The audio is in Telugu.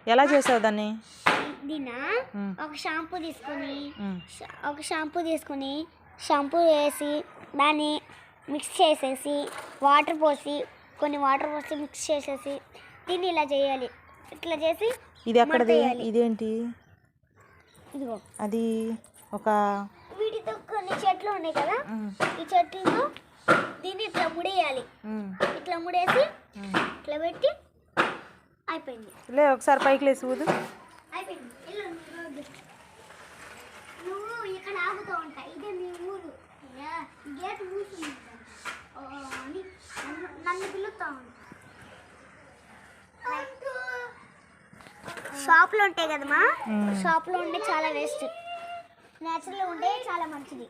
ఎలా చేసావు దాన్ని? దీన్నా ఒక షాంపూ తీసుకుని షాంపూ వేసి దాన్ని మిక్స్ చేసేసి కొన్ని వాటర్ పోసి మిక్స్ చేసేసి దీన్ని ఇలా చేయాలి. ఇట్లా చేసి ఇది ఎక్కడది? ఇదేంటి? ఇదిగో అది ఒక వీటితో కొన్ని చెట్లు ఉన్నాయి కదా, ఈ చెట్లను దీన్ని ఇట్లా ముడేయాలి. ఇట్లా ముడేసి ఇట్లా పెట్టి అయిపోయింది. లే ఒకసారి పైకి లేసి ఊదు. అయిపోయింది. నువ్వు ఇక్కడ ఆగుతూ ఉంటా, ఇదే మీ ఊరు, గేట్ మూసింది అని నన్ను పిలుస్తూ ఉంటా. షాప్లో ఉంటాయి కదమ్మా, షాప్లో ఉండే చాలా వేస్ట్, నేచురల్గా ఉంటే చాలా మంచిది.